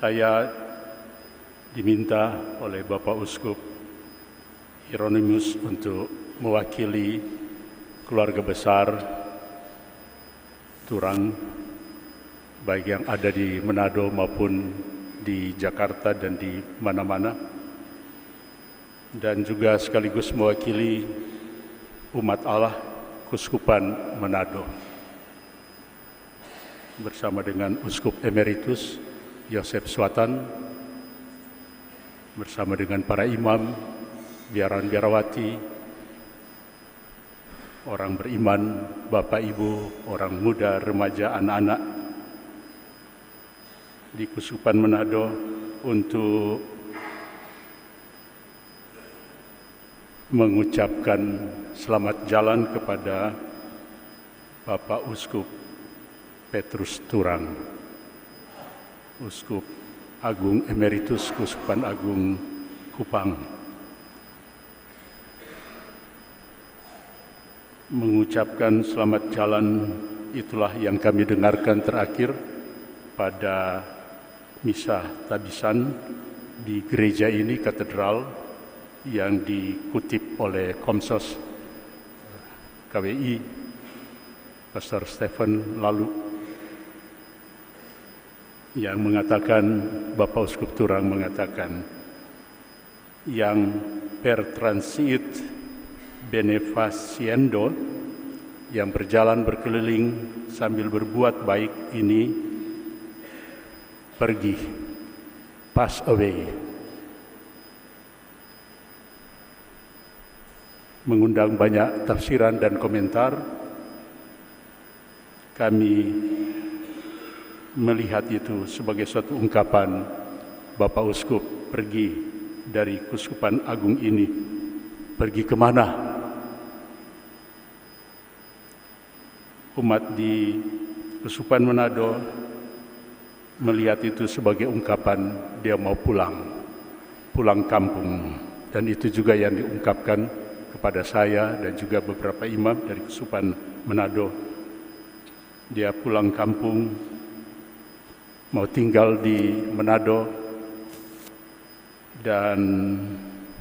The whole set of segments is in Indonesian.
Saya diminta oleh Bapak Uskup Hieronymus untuk mewakili keluarga besar Turang, baik yang ada di Manado maupun di Jakarta dan di mana-mana, dan juga sekaligus mewakili umat Allah Kuskupan Manado bersama dengan Uskup Emeritus Yosef Swatan, bersama dengan para imam, biarawati, orang beriman, bapak ibu, orang muda, remaja, anak-anak di Kuskupan Manado untuk mengucapkan selamat jalan kepada Bapak Uskup Petrus Turang, Uskup Agung Emeritus Kuskupan Agung Kupang. Mengucapkan selamat jalan itulah yang kami dengarkan terakhir pada misa tabisan di gereja ini, katedral, yang dikutip oleh Komsos KWI Pastor Stephen lalu, yang mengatakan, Bapak Uskup Turang mengatakan, yang per transit benefaciendo, yang berjalan berkeliling sambil berbuat baik ini pergi, pass away, mengundang banyak tafsiran dan komentar. Kami melihat itu sebagai suatu ungkapan Bapak Uskup pergi dari Kuskupan Agung ini. Pergi kemana? Umat di Kuskupan Manado melihat itu sebagai ungkapan dia mau pulang kampung. Dan itu juga yang diungkapkan kepada saya dan juga beberapa imam dari Kuskupan Manado. Dia pulang kampung, mau tinggal di Manado, dan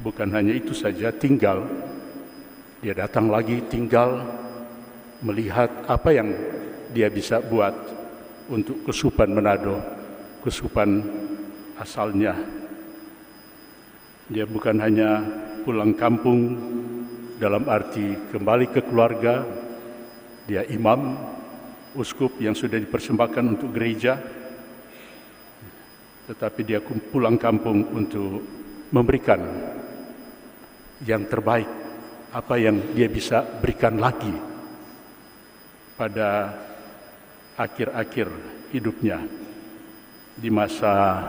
bukan hanya itu saja tinggal, dia datang lagi tinggal, melihat apa yang dia bisa buat untuk Kuskupan Manado, kuskupan asalnya. Dia bukan hanya pulang kampung dalam arti kembali ke keluarga, dia imam, uskup yang sudah dipersembahkan untuk gereja, tetapi dia pulang kampung untuk memberikan yang terbaik, apa yang dia bisa berikan lagi pada akhir-akhir hidupnya di masa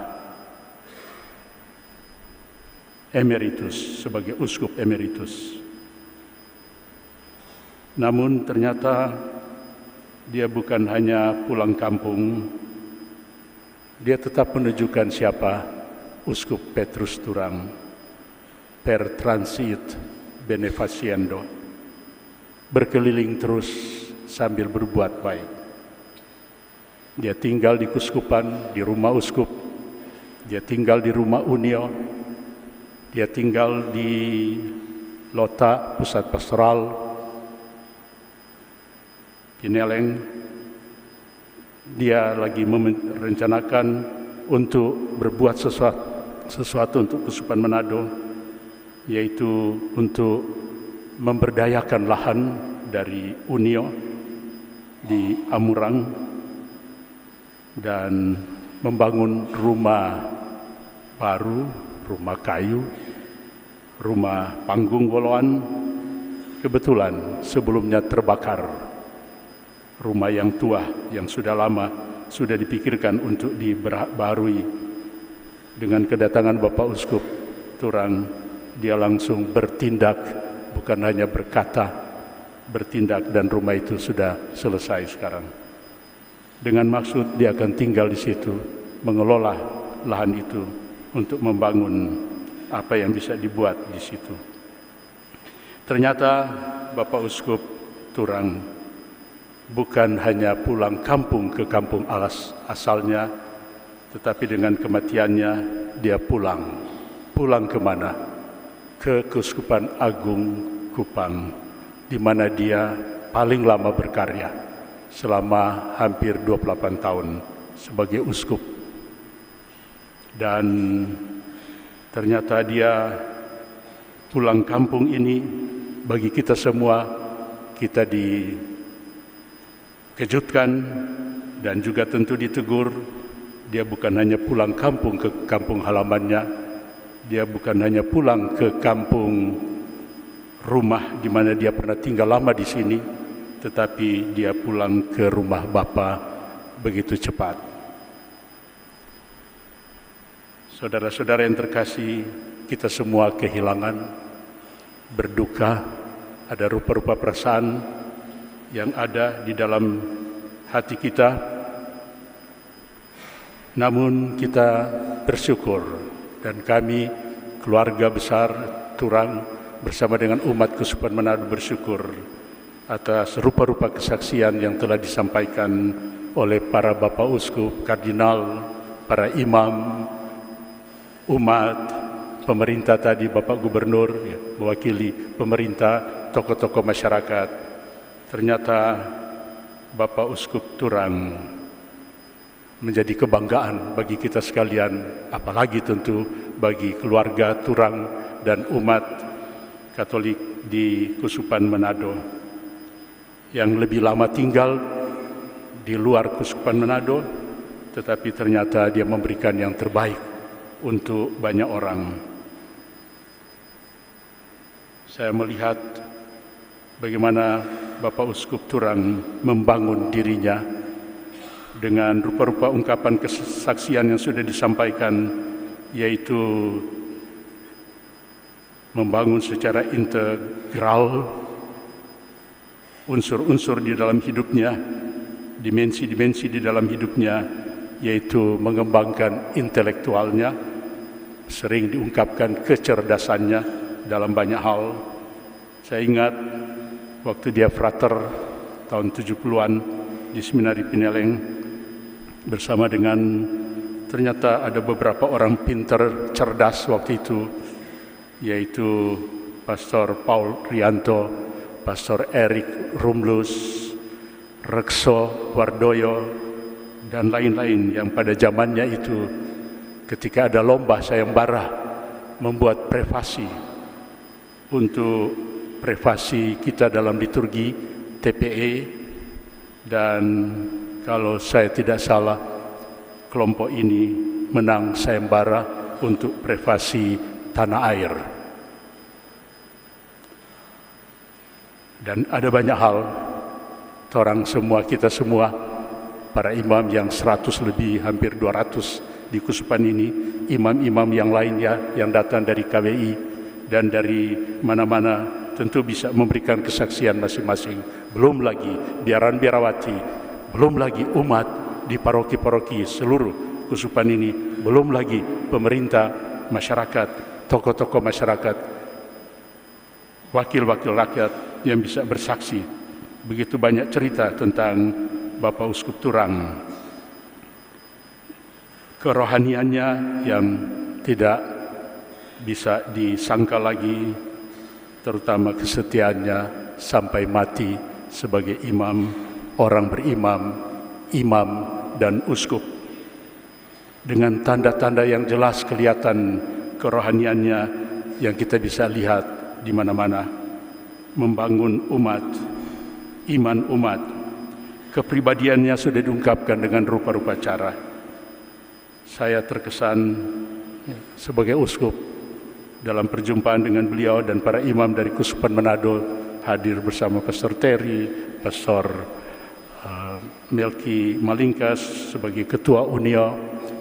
emeritus, sebagai uskup emeritus. Namun ternyata dia bukan hanya pulang kampung, dia tetap menunjukkan siapa Uskup Petrus Turang, per transit benefaciendo, berkeliling terus sambil berbuat baik. Dia tinggal di kuskupan, di rumah uskup, dia tinggal di rumah unio, dia tinggal di Lota, pusat pastoral, Pineleng. Dia lagi merencanakan untuk berbuat sesuatu untuk Kuskupan Manado, yaitu untuk memberdayakan lahan dari Unio di Amurang dan membangun rumah baru, rumah kayu, rumah panggung Woloan. Kebetulan sebelumnya terbakar. Rumah yang tua, yang sudah lama, sudah dipikirkan untuk diperbarui. Dengan kedatangan Bapak Uskup Turang, dia langsung bertindak, bukan hanya berkata, bertindak, dan rumah itu sudah selesai sekarang. Dengan maksud dia akan tinggal di situ, mengelola lahan itu untuk membangun apa yang bisa dibuat di situ. Ternyata Bapak Uskup Turang bukan hanya pulang kampung ke kampung asalnya, tetapi dengan kematiannya dia pulang. Pulang kemana? Ke Keuskupan Agung Kupang, di mana dia paling lama berkarya selama hampir 28 tahun sebagai uskup. Dan ternyata dia pulang kampung ini bagi kita semua, kita dikejutkan dan juga tentu ditegur. Dia bukan hanya pulang kampung ke kampung halamannya, dia bukan hanya pulang ke kampung rumah di mana dia pernah tinggal lama di sini, tetapi dia pulang ke rumah Bapa begitu cepat. Saudara-saudara yang terkasih, kita semua kehilangan, berduka, ada rupa-rupa perasaan yang ada di dalam hati kita. Namun kita bersyukur, dan kami keluarga besar Turang bersama dengan umat Keuskupan Manado bersyukur atas rupa-rupa kesaksian yang telah disampaikan oleh para Bapak Uskup, Kardinal, para imam, umat, pemerintah tadi, Bapak Gubernur, ya, mewakili pemerintah, tokoh-tokoh masyarakat. Ternyata Bapak Uskup Turang menjadi kebanggaan bagi kita sekalian, apalagi tentu bagi keluarga Turang dan umat Katolik di Keuskupan Manado yang lebih lama tinggal di luar Keuskupan Manado, tetapi ternyata dia memberikan yang terbaik untuk banyak orang. Saya melihat bagaimana Bapak Uskup Turang membangun dirinya dengan rupa-rupa ungkapan kesaksian yang sudah disampaikan, yaitu membangun secara integral unsur-unsur di dalam hidupnya, dimensi-dimensi di dalam hidupnya, yaitu mengembangkan intelektualnya, sering diungkapkan kecerdasannya dalam banyak hal. Saya ingat waktu dia frater tahun 70-an di Seminari Pineleng bersama dengan, ternyata ada beberapa orang pintar cerdas waktu itu, yaitu Pastor Paul Rianto, Pastor Erik Rumlus, Rekso Wardoyo, dan lain-lain yang pada zamannya itu ketika ada lomba sayembara membuat prefasi untuk prefasi kita dalam liturgi TPE, dan kalau saya tidak salah kelompok ini menang sayembara untuk prefasi tanah air. Dan ada banyak hal, orang semua, kita semua, para imam yang 100 lebih, hampir 200 di Keuskupan ini, imam-imam yang lainnya yang datang dari KWI dan dari mana-mana, tentu bisa memberikan kesaksian masing-masing. Belum lagi biaran-biarawati, belum lagi umat di paroki-paroki seluruh Keuskupan ini, belum lagi pemerintah, masyarakat, tokoh-tokoh masyarakat, wakil-wakil rakyat yang bisa bersaksi. Begitu banyak cerita tentang Bapak Uskup Turang, kerohaniannya yang tidak bisa disangka lagi, terutama kesetiaannya sampai mati sebagai imam, orang berimam, imam dan uskup. Dengan tanda-tanda yang jelas kelihatan kerohaniannya yang kita bisa lihat di mana-mana, membangun umat, iman umat. Kepribadiannya sudah diungkapkan dengan rupa-rupa cara. Saya terkesan sebagai uskup dalam perjumpaan dengan beliau dan para imam dari Keuskupan Manado, hadir bersama Pastor Terry, Pastor Melki Malingkas sebagai Ketua Unio,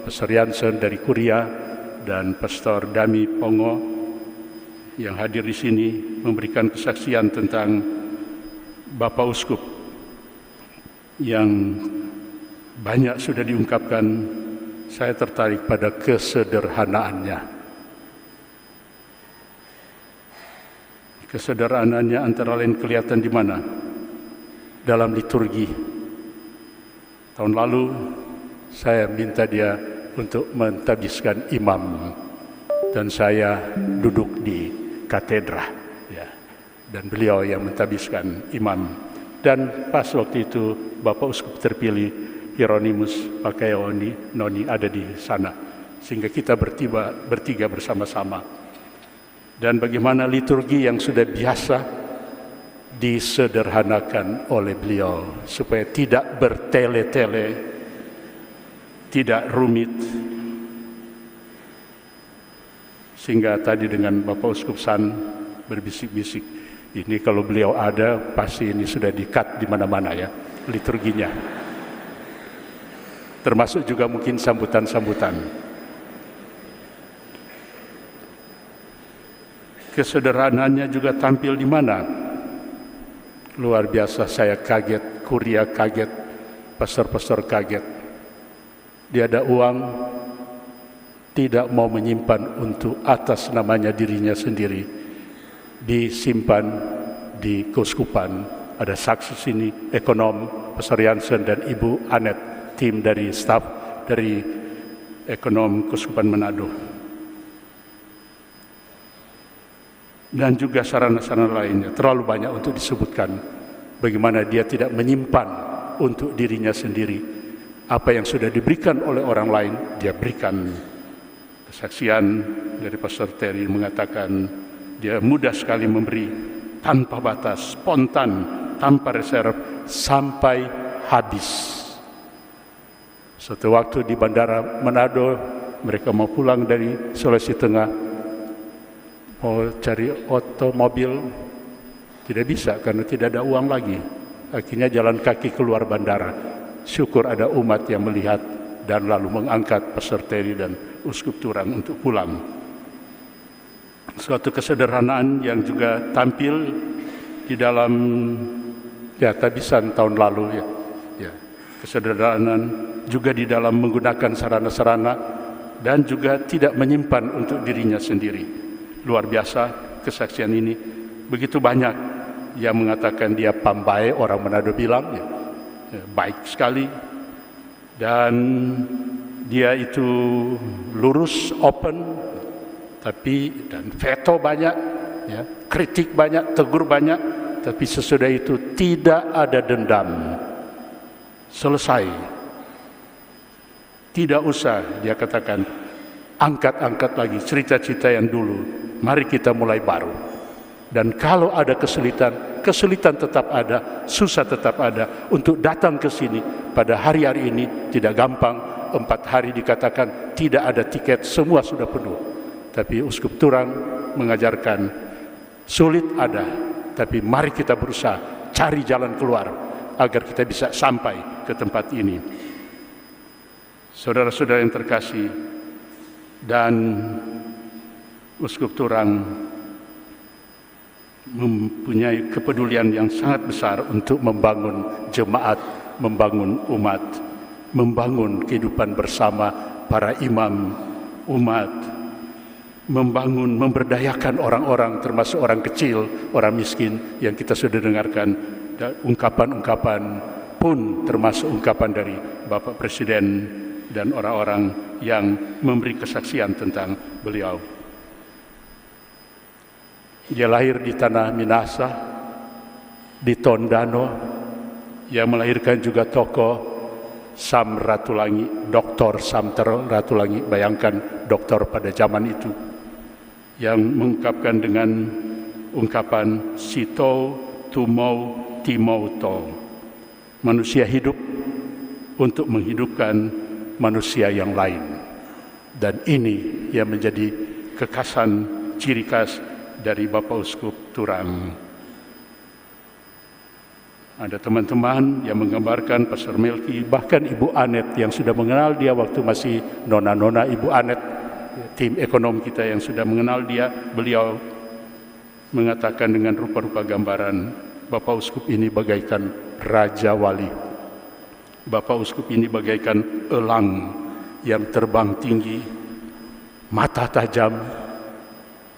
Pastor Jansen dari Kuria, dan Pastor Dami Pongo yang hadir di sini memberikan kesaksian tentang Bapak Uskup yang banyak sudah diungkapkan. Saya tertarik pada kesederhanaannya. Kesederhanaannya antara lain kelihatan di mana? Dalam liturgi. Tahun lalu saya minta dia untuk mentabiskan imam, dan saya duduk di katedra, ya, dan beliau yang mentabiskan imam. Dan pas waktu itu Bapak Uskup terpilih Hieronymus Pakaioni Noni ada di sana, sehingga kita bertiga bersama-sama. Dan bagaimana liturgi yang sudah biasa disederhanakan oleh beliau supaya tidak bertele-tele, tidak rumit. Sehingga tadi dengan Bapak Uskup San berbisik-bisik, ini kalau beliau ada pasti ini sudah di-cut di mana-mana ya liturginya. Termasuk juga mungkin sambutan-sambutan. Kesederhanaannya juga tampil di mana? Luar biasa, saya kaget, kuria kaget, pastor-pastor kaget. Dia ada uang, tidak mau menyimpan untuk atas namanya dirinya sendiri, disimpan di keuskupan. Ada saksi sini, ekonom Pastor Jansen dan Ibu Anet, tim dari staf dari ekonom Keuskupan Manado. Dan juga sarana-sarana lainnya, terlalu banyak untuk disebutkan. Bagaimana dia tidak menyimpan untuk dirinya sendiri. Apa yang sudah diberikan oleh orang lain, dia berikan. Kesaksian dari Pastor Terry mengatakan, dia mudah sekali memberi, tanpa batas, spontan, tanpa reserve, sampai habis. Suatu waktu di Bandara Manado, mereka mau pulang dari Sulawesi Tengah, mau cari otomobil, tidak bisa karena tidak ada uang lagi. Akhirnya jalan kaki keluar bandara. Syukur ada umat yang melihat dan lalu mengangkat Pastor Terry dan Uskup Turang untuk pulang. Suatu kesederhanaan yang juga tampil di dalam tabisan tahun lalu ya. Kesederhanaan juga di dalam menggunakan sarana-sarana dan juga tidak menyimpan untuk dirinya sendiri. Luar biasa kesaksian ini. Begitu banyak yang mengatakan dia pambai, orang Manado bilang ya, baik sekali, dan dia itu lurus, open, tapi dan veto banyak, ya, kritik banyak, tegur banyak, tapi sesudah itu tidak ada dendam. Selesai. Tidak usah, dia katakan, angkat-angkat lagi cerita-cerita yang dulu. Mari kita mulai baru. Dan kalau ada kesulitan tetap ada, susah tetap ada. Untuk datang ke sini pada hari-hari ini tidak gampang. 4 hari dikatakan tidak ada tiket, semua sudah penuh. Tapi Uskup Turang mengajarkan sulit ada, tapi mari kita berusaha cari jalan keluar agar kita bisa sampai ke tempat ini. Saudara-saudara yang terkasih, dan Uskup Turang mempunyai kepedulian yang sangat besar untuk membangun jemaat, membangun umat, membangun kehidupan bersama para imam umat, membangun, memberdayakan orang-orang, termasuk orang kecil, orang miskin yang kita sudah dengarkan, dan ungkapan-ungkapan pun termasuk ungkapan dari Bapak Presiden dan orang-orang yang memberi kesaksian tentang beliau. Dia lahir di tanah Minahasa, di Tondano, yang melahirkan juga tokoh Sam Ratulangi, Dr. Sam Ratulangi. Bayangkan doktor pada zaman itu, yang mengungkapkan dengan ungkapan Sito Tumau Timauto, manusia hidup untuk menghidupkan manusia yang lain. Dan ini yang menjadi kekhasan, ciri khas dari Bapak Uskup Turang. Ada teman-teman yang menggambarkan Pastor Melki, bahkan Ibu Anet yang sudah mengenal dia waktu masih nona-nona. Ibu Anet, tim ekonom kita yang sudah mengenal dia, beliau mengatakan dengan rupa-rupa gambaran, Bapak Uskup ini bagaikan Raja Wali. Bapak Uskup ini bagaikan elang yang terbang tinggi, mata tajam,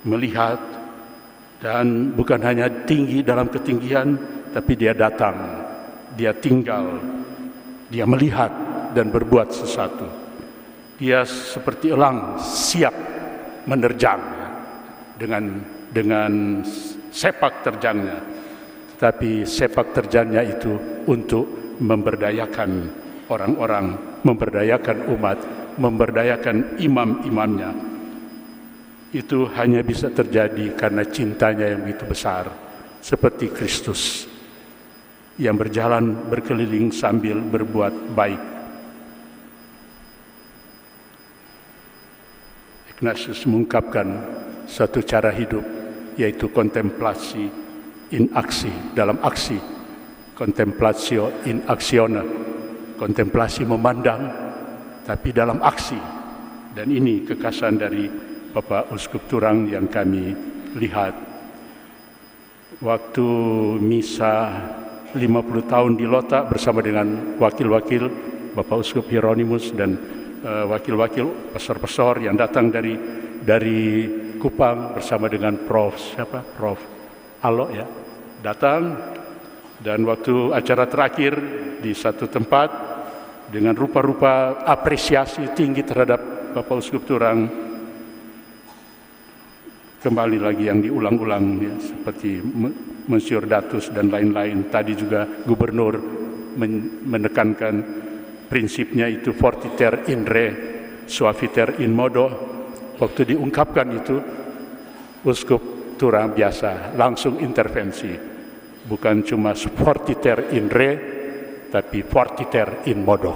melihat, dan bukan hanya tinggi dalam ketinggian, tapi dia datang, dia tinggal, dia melihat dan berbuat sesuatu. Dia seperti elang siap menerjang dengan sepak terjangnya. Tetapi sepak terjangnya itu untuk memberdayakan orang-orang, memberdayakan umat, memberdayakan imam-imamnya. Itu hanya bisa terjadi karena cintanya yang begitu besar, seperti Kristus yang berjalan berkeliling sambil berbuat baik. Ignatius mengungkapkan satu cara hidup, yaitu kontemplasi in aksi, dalam aksi, contemplatio in actione, kontemplasi memandang tapi dalam aksi. Dan ini kekhasan dari Bapak Uskup Turang yang kami lihat. Waktu misa 50 tahun di Lota bersama dengan wakil-wakil Bapak Uskup Hieronymus dan wakil-wakil pastor-pastor yang datang dari Kupang bersama dengan Prof Alo ya, datang. Dan waktu acara terakhir di satu tempat dengan rupa-rupa apresiasi tinggi terhadap Bapak Uskup Turang, kembali lagi yang diulang-ulang ya, seperti Monsieur Datus dan lain-lain. Tadi juga Gubernur menekankan prinsipnya itu fortiter in re, suaviter in modo. Waktu diungkapkan itu, Uskup Turang biasa langsung intervensi. Bukan cuma fortiter in re, tapi fortiter in modo.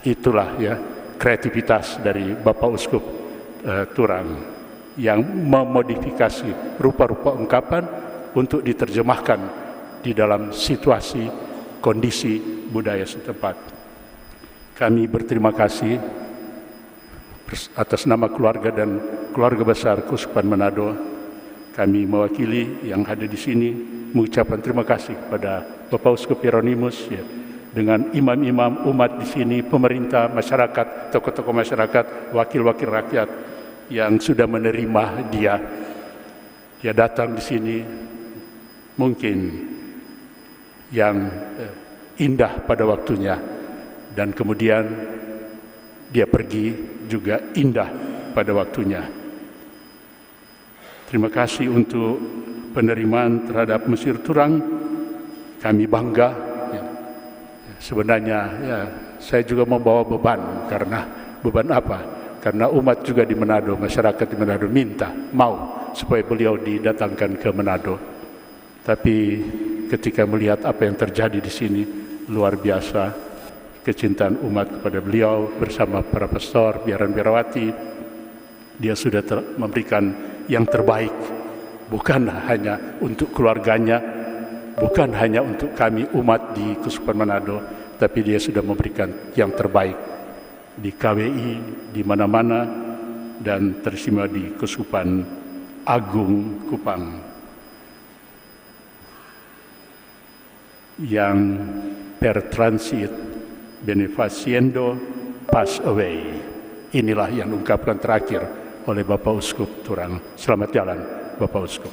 Itulah ya kreativitas dari Bapak Uskup Turang yang memodifikasi rupa-rupa ungkapan untuk diterjemahkan di dalam situasi, kondisi budaya setempat. Kami berterima kasih atas nama keluarga dan keluarga besar Keuskupan Manado. Kami mewakili yang ada di sini mengucapkan terima kasih kepada Bapak Uskup Hieronymus ya, dengan imam-imam umat di sini, pemerintah, masyarakat, tokoh-tokoh masyarakat, wakil-wakil rakyat yang sudah menerima dia. Dia datang di sini mungkin yang indah pada waktunya, dan kemudian dia pergi juga indah pada waktunya. Terima kasih untuk penerimaan terhadap Monsieur Turang. Kami bangga. Ya. Sebenarnya ya, saya juga membawa beban. Karena beban apa? Karena umat juga di Manado, masyarakat di Manado mau supaya beliau didatangkan ke Manado. Tapi ketika melihat apa yang terjadi di sini, luar biasa. Kecintaan umat kepada beliau bersama para pastor, biaran-biarawati. Dia sudah memberikan yang terbaik, bukan hanya untuk keluarganya, bukan hanya untuk kami umat di Keuskupan Manado, tapi dia sudah memberikan yang terbaik di KWI, di mana-mana, dan tersimak di Keuskupan Agung Kupang. Yang per transit benefaciendo pass away. Inilah yang diungkapkan terakhir oleh Bapak Uskup Turang. Selamat jalan, Bapak Uskup.